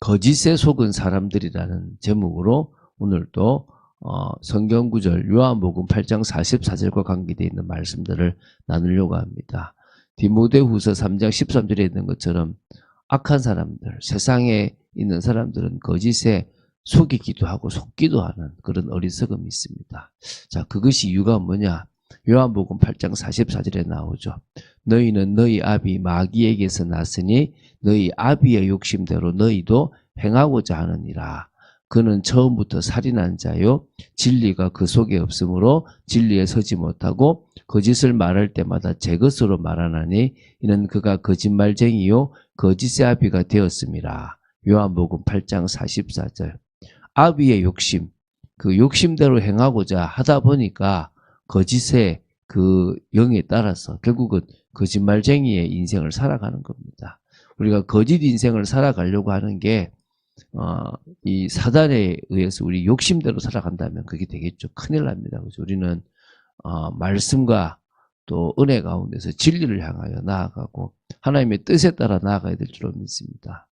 거짓에 속은 사람들이라는 제목으로 오늘도 성경구절 요한복음 8장 44절과 관계되어 있는 말씀들을 나누려고 합니다. 디모데후서 3장 13절에 있는 것처럼 악한 사람들, 세상에 있는 사람들은 거짓에 속이기도 하고 속기도 하는 그런 어리석음이 있습니다. 자, 그것이 이유가 뭐냐? 요한복음 8장 44절에 나오죠. 너희는 너희 아비 마귀에게서 났으니 너희 아비의 욕심대로 너희도 행하고자 하느니라. 그는 처음부터 살인한 자요 진리가 그 속에 없으므로 진리에 서지 못하고 거짓을 말할 때마다 제 것으로 말하나니 이는 그가 거짓말쟁이요 거짓의 아비가 되었음이라. 요한복음 8장 44절. 아비의 욕심, 그 욕심대로 행하고자 하다 보니까 거짓의 그 영에 따라서 결국은 거짓말쟁이의 인생을 살아가는 겁니다. 우리가 거짓 인생을 살아가려고 하는 게 이 사단에 의해서 우리 욕심대로 살아간다면 그게 되겠죠. 큰일 납니다. 그래서 우리는 말씀과 또 은혜 가운데서 진리를 향하여 나아가고 하나님의 뜻에 따라 나아가야 될 줄로 믿습니다.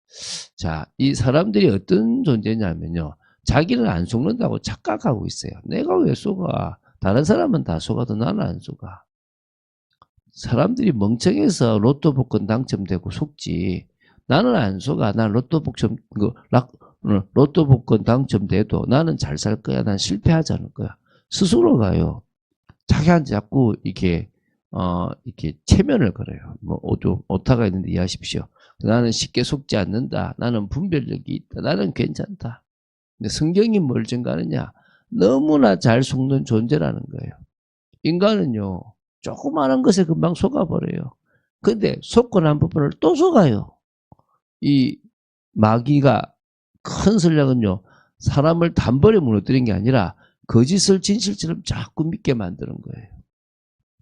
자, 이 사람들이 어떤 존재냐면요. 자기는 안 속는다고 착각하고 있어요. 내가 왜 속아? 다른 사람은 다 속아도 나는 안 속아. 사람들이 멍청해서 로또 복권 당첨되고 속지. 나는 안 속아. 난 로또 복권 당첨돼도 나는 잘 살 거야. 난 실패하지 않을 거야. 스스로가요. 자기한테 자꾸 이렇게 체면을 걸어요. 뭐 오타가 있는데 이해하십시오. 나는 쉽게 속지 않는다. 나는 분별력이 있다. 나는 괜찮다. 근데 성경이 뭘 증가하느냐? 너무나 잘 속는 존재라는 거예요. 인간은요. 조그마한 것에 금방 속아버려요. 근데 속고 난 부분을 또 속아요. 이 마귀가 큰 전략은요. 사람을 단번에 무너뜨린 게 아니라 거짓을 진실처럼 자꾸 믿게 만드는 거예요.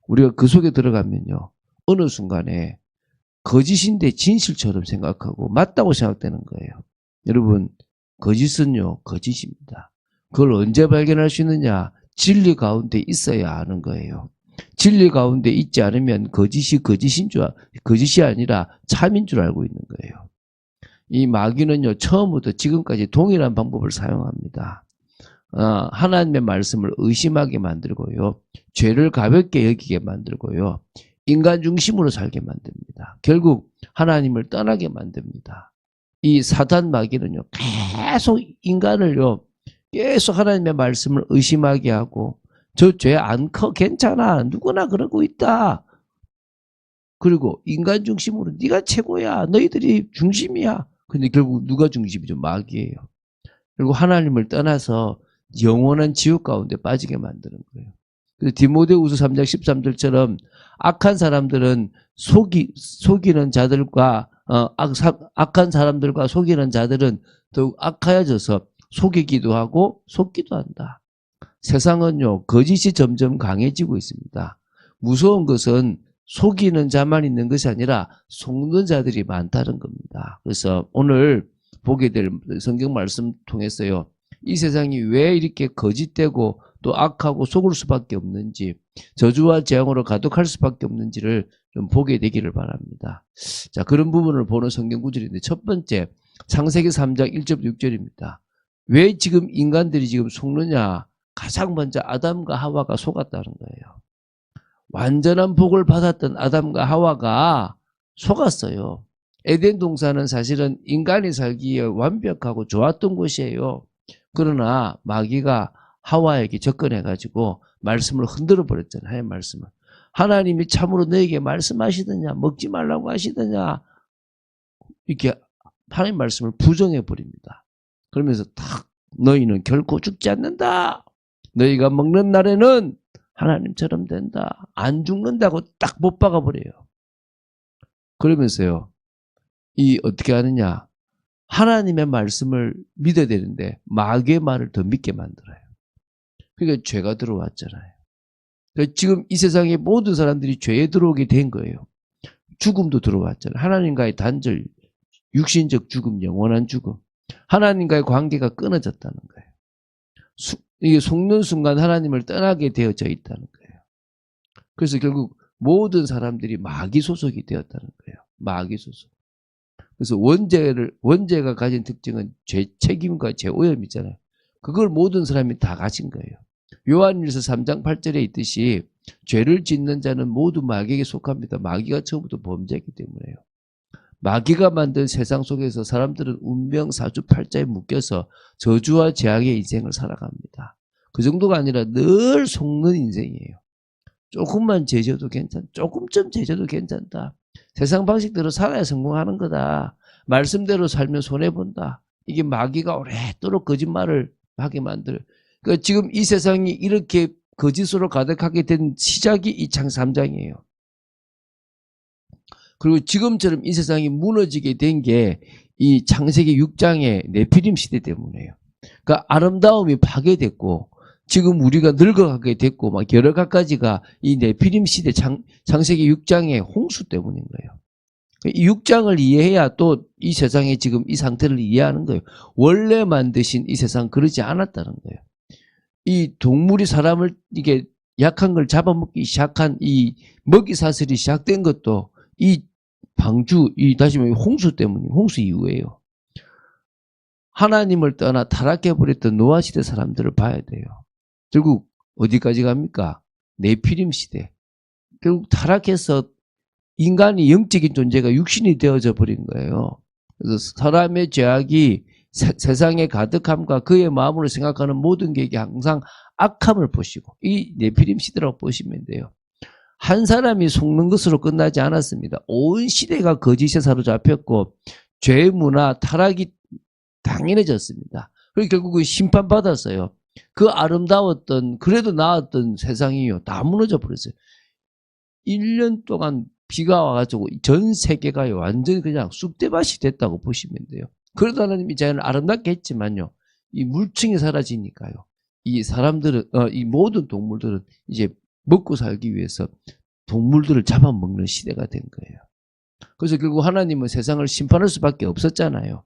우리가 그 속에 들어가면요. 어느 순간에 거짓인데 진실처럼 생각하고 맞다고 생각되는 거예요. 여러분 거짓은요. 거짓입니다. 그걸 언제 발견할 수 있느냐? 진리 가운데 있어야 아는 거예요. 진리 가운데 있지 않으면 거짓이 아니라 참인 줄 알고 있는 거예요. 이 마귀는요. 처음부터 지금까지 동일한 방법을 사용합니다. 하나님의 말씀을 의심하게 만들고요. 죄를 가볍게 여기게 만들고요. 인간 중심으로 살게 만듭니다. 결국 하나님을 떠나게 만듭니다. 이 사단 마귀는요. 계속 인간을요. 계속 하나님의 말씀을 의심하게 하고 저 죄 안 커 괜찮아 누구나 그러고 있다. 그리고 인간 중심으로 네가 최고야 너희들이 중심이야. 근데 결국 누가 중심이죠? 마귀예요. 그리고 하나님을 떠나서 영원한 지옥 가운데 빠지게 만드는 거예요. 그래서 디모데후서 3장 13절처럼 악한 사람들은 속이는 자들과 악한 사람들과 속이는 자들은 더욱 악하여져서 속이기도 하고 속기도 한다. 세상은요 거짓이 점점 강해지고 있습니다. 무서운 것은 속이는 자만 있는 것이 아니라 속는 자들이 많다는 겁니다. 그래서 오늘 보게 될 성경 말씀 통해서요. 이 세상이 왜 이렇게 거짓되고 또 악하고 속을 수밖에 없는지 저주와 재앙으로 가득할 수밖에 없는지를 좀 보게 되기를 바랍니다. 자, 그런 부분을 보는 성경 구절인데 첫 번째 창세기 3장 1절 6절입니다. 왜 지금 인간들이 지금 속느냐? 가장 먼저 아담과 하와가 속았다는 거예요. 완전한 복을 받았던 아담과 하와가 속았어요. 에덴 동산은 사실은 인간이 살기에 완벽하고 좋았던 곳이에요. 그러나 마귀가 하와에게 접근해가지고 말씀을 흔들어 버렸잖아요. 하나님의 말씀을. 하나님이 참으로 너에게 말씀하시더냐 먹지 말라고 하시더냐 이렇게 하나님의 말씀을 부정해 버립니다. 그러면서 탁 너희는 결코 죽지 않는다. 너희가 먹는 날에는 하나님처럼 된다. 안 죽는다고 딱 못 박아버려요. 그러면서요. 어떻게 하느냐. 하나님의 말씀을 믿어야 되는데 마귀의 말을 더 믿게 만들어요. 그러니까 죄가 들어왔잖아요. 그러니까 지금 이 세상의 모든 사람들이 죄에 들어오게 된 거예요. 죽음도 들어왔잖아요. 하나님과의 단절, 육신적 죽음, 영원한 죽음. 하나님과의 관계가 끊어졌다는 거예요. 이게 속는 순간 하나님을 떠나게 되어져 있다는 거예요. 그래서 결국 모든 사람들이 마귀 소속이 되었다는 거예요. 마귀 소속. 그래서 원죄가 가진 특징은 죄 책임과 죄 오염이잖아요. 그걸 모든 사람이 다 가진 거예요. 요한일서 3장 8절에 있듯이 죄를 짓는 자는 모두 마귀에게 속합니다. 마귀가 처음부터 범죄했기 때문에요. 마귀가 만든 세상 속에서 사람들은 운명 사주팔자에 묶여서 저주와 재앙의 인생을 살아갑니다. 그 정도가 아니라 늘 속는 인생이에요. 조금만 제져도 괜찮다. 조금쯤 제져도 괜찮다. 세상 방식대로 살아야 성공하는 거다. 말씀대로 살면 손해본다. 이게 마귀가 오랫도록 거짓말을 하게 만들어요. 그러니까 지금 이 세상이 이렇게 거짓으로 가득하게 된 시작이 이 창 3장이에요. 그리고 지금처럼 이 세상이 무너지게 된 게 이 창세기 6장의 네피림 시대 때문에요. 그러니까 아름다움이 파괴됐고 지금 우리가 늙어가게 됐고 막 여러 가지가 이 네피림 시대 창세기 6장의 홍수 때문인 거예요. 이 6장을 이해해야 또 이 세상의 지금 이 상태를 이해하는 거예요. 원래 만드신 이 세상 그러지 않았다는 거예요. 이 동물이 사람을 이게 약한 걸 잡아먹기 시작한 이 먹이 사슬이 시작된 것도 이 방주, 다시 말해 홍수 때문이에요. 홍수 이후에요. 하나님을 떠나 타락해버렸던 노아 시대 사람들을 봐야 돼요. 결국 어디까지 갑니까? 네피림 시대. 결국 타락해서 인간이 영적인 존재가 육신이 되어져 버린 거예요. 그래서 사람의 죄악이 세상의 가득함과 그의 마음으로 생각하는 모든 게 항상 악함을 보시고 이 네피림 시대라고 보시면 돼요. 한 사람이 속는 것으로 끝나지 않았습니다. 온 시대가 거짓에 사로잡혔고 죄 문화 타락이 당연해졌습니다. 그리고 결국은 심판받았어요. 그 아름다웠던 그래도 나았던 세상이요 다 무너져 버렸어요. 1년 동안 비가 와가지고 전 세계가 완전히 그냥 쑥대밭이 됐다고 보시면 돼요. 그러다 하나님이 자연을 아름답게 했지만요. 이 물층이 사라지니까요. 이 사람들은 이 모든 동물들은 이제 먹고 살기 위해서 동물들을 잡아먹는 시대가 된 거예요. 그래서 결국 하나님은 세상을 심판할 수밖에 없었잖아요.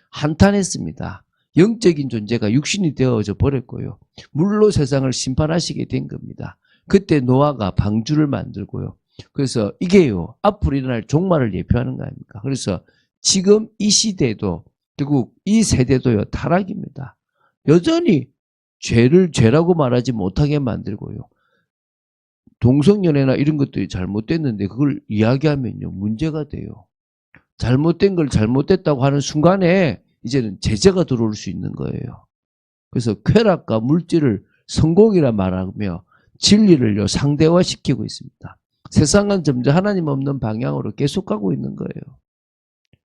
한탄했습니다. 영적인 존재가 육신이 되어져 버렸고요. 물로 세상을 심판하시게 된 겁니다. 그때 노아가 방주를 만들고요. 그래서 이게요. 앞으로 일어날 종말을 예표하는 거 아닙니까? 그래서 지금 이 시대도 결국 이 세대도요. 타락입니다. 여전히 죄를 죄라고 말하지 못하게 만들고요. 동성연애나 이런 것들이 잘못됐는데 그걸 이야기하면요. 문제가 돼요. 잘못된 걸 잘못됐다고 하는 순간에 이제는 제재가 들어올 수 있는 거예요. 그래서 쾌락과 물질을 성공이라 말하며 진리를요. 상대화시키고 있습니다. 세상은 점점 하나님 없는 방향으로 계속 가고 있는 거예요.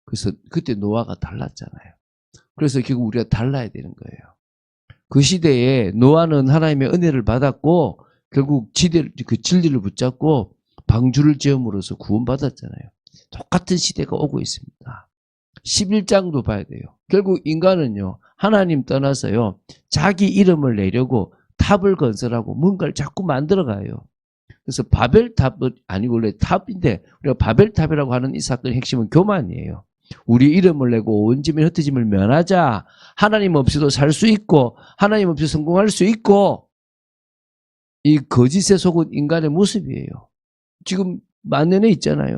그래서 그때 노아가 달랐잖아요. 그래서 결국 우리가 달라야 되는 거예요. 그 시대에 노아는 하나님의 은혜를 받았고 결국 그 진리를 붙잡고 방주를 지음으로써 구원받았잖아요. 똑같은 시대가 오고 있습니다. 11장도 봐야 돼요. 결국 인간은요. 하나님 떠나서요. 자기 이름을 내려고 탑을 건설하고 뭔가를 자꾸 만들어가요. 그래서 바벨탑은 아니고 원래 탑인데 우리가 바벨탑이라고 하는 이 사건의 핵심은 교만이에요. 우리 이름을 내고 온 짐을 흩어짐을 면하자. 하나님 없이도 살 수 있고 하나님 없이 성공할 수 있고 이 거짓에 속은 인간의 모습이에요. 지금 만연해 있잖아요.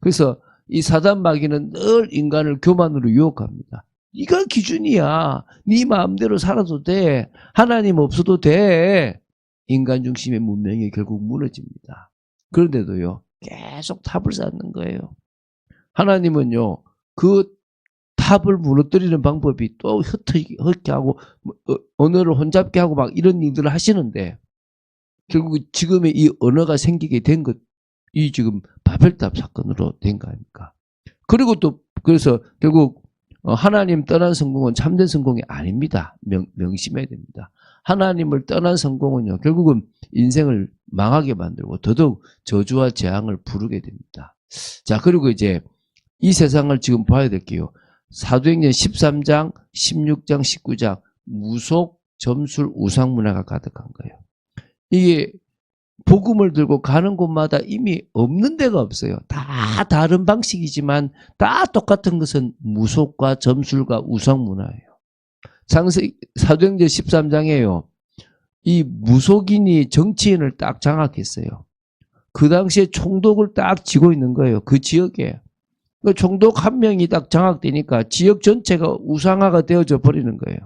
그래서 이 사단 마귀는 늘 인간을 교만으로 유혹합니다. 네가 기준이야. 네 마음대로 살아도 돼. 하나님 없어도 돼. 인간 중심의 문명이 결국 무너집니다. 그런데도요. 계속 탑을 쌓는 거예요. 하나님은요. 그 탑을 무너뜨리는 방법이 또 흩게 하고 언어를 혼잡게 하고 막 이런 일들을 하시는데 결국 지금의 이 언어가 생기게 된 것 이 지금 바벨탑 사건으로 된 거 아닙니까? 그리고 또 그래서 결국 하나님 떠난 성공은 참된 성공이 아닙니다. 명심해야 됩니다. 하나님을 떠난 성공은요. 결국은 인생을 망하게 만들고 더더욱 저주와 재앙을 부르게 됩니다. 자, 그리고 이제 이 세상을 지금 봐야 될게요. 사도행전 13장, 16장, 19장 무속, 점술, 우상 문화가 가득한 거예요. 이게 복음을 들고 가는 곳마다 이미 없는 데가 없어요. 다 다른 방식이지만 다 똑같은 것은 무속과 점술과 우상 문화예요. 사도행전 13장에요. 이 무속인이 정치인을 딱 장악했어요. 그 당시에 총독을 딱 쥐고 있는 거예요. 그 지역에. 그 총독 한 명이 딱 장악되니까 지역 전체가 우상화가 되어져 버리는 거예요.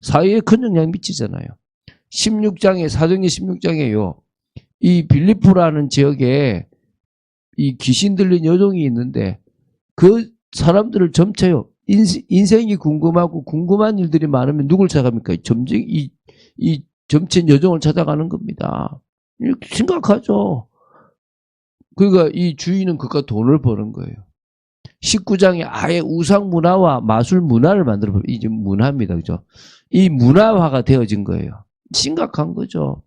사회에 큰 영향 미치잖아요. 16장에, 사도행전 16장에요. 이 빌립보라는 지역에 이 귀신 들린 여종이 있는데 그 사람들을 점쳐요. 인생이 궁금하고 궁금한 일들이 많으면 누굴 찾아갑니까? 이 점친 여종을 찾아가는 겁니다. 심각하죠. 그러니까 이 주인은 그가 돈을 버는 거예요. 19장에 아예 우상 문화와 마술 문화를 만들어, 이제 문화입니다. 그죠? 이 문화화가 되어진 거예요. 심각한 거죠.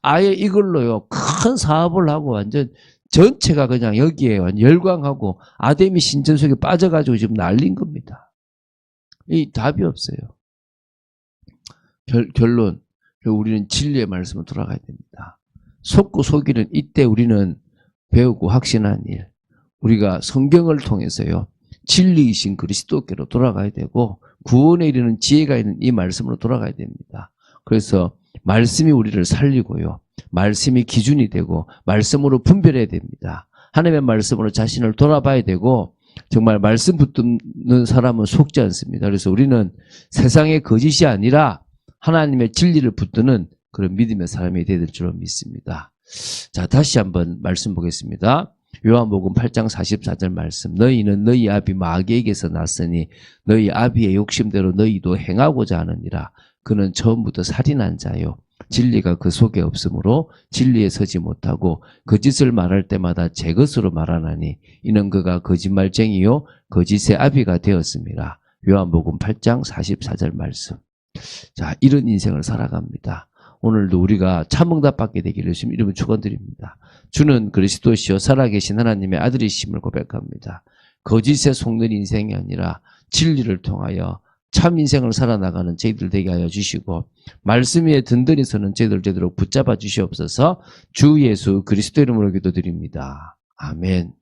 아예 이걸로요, 큰 사업을 하고 완전 전체가 그냥 여기에 열광하고 아데미 신전 속에 빠져가지고 지금 난린 겁니다. 이 답이 없어요. 결론. 우리는 진리의 말씀으로 돌아가야 됩니다. 속고 속이는 이때 우리는 배우고 확신한 일. 우리가 성경을 통해서요, 진리이신 그리스도께로 돌아가야 되고 구원에 이르는 지혜가 있는 이 말씀으로 돌아가야 됩니다. 그래서 말씀이 우리를 살리고요, 말씀이 기준이 되고 말씀으로 분별해야 됩니다. 하나님의 말씀으로 자신을 돌아봐야 되고 정말 말씀 붙드는 사람은 속지 않습니다. 그래서 우리는 세상의 거짓이 아니라 하나님의 진리를 붙드는 그런 믿음의 사람이 되야 될 줄로 믿습니다. 자, 다시 한번 말씀 보겠습니다. 요한복음 8장 44절 말씀. 너희는 너희 아비 마귀에게서 났으니 너희 아비의 욕심대로 너희도 행하고자 하느니라. 그는 처음부터 살인한 자요, 진리가 그 속에 없으므로 진리에 서지 못하고 거짓을 말할 때마다 제 것으로 말하나니 이는 그가 거짓말쟁이요 거짓의 아비가 되었습니다. 요한복음 8장 44절 말씀. 자, 이런 인생을 살아갑니다. 오늘도 우리가 참응답 받게 되기를 주님 이름으로 축원드립니다. 주는 그리스도시요 살아계신 하나님의 아들이심을 고백합니다. 거짓에 속는 인생이 아니라 진리를 통하여 참 인생을 살아나가는 저희들 되게 하여 주시고 말씀 위에 든든히 서는 저희들 되도록 붙잡아 주시옵소서. 주 예수 그리스도 이름으로 기도드립니다. 아멘.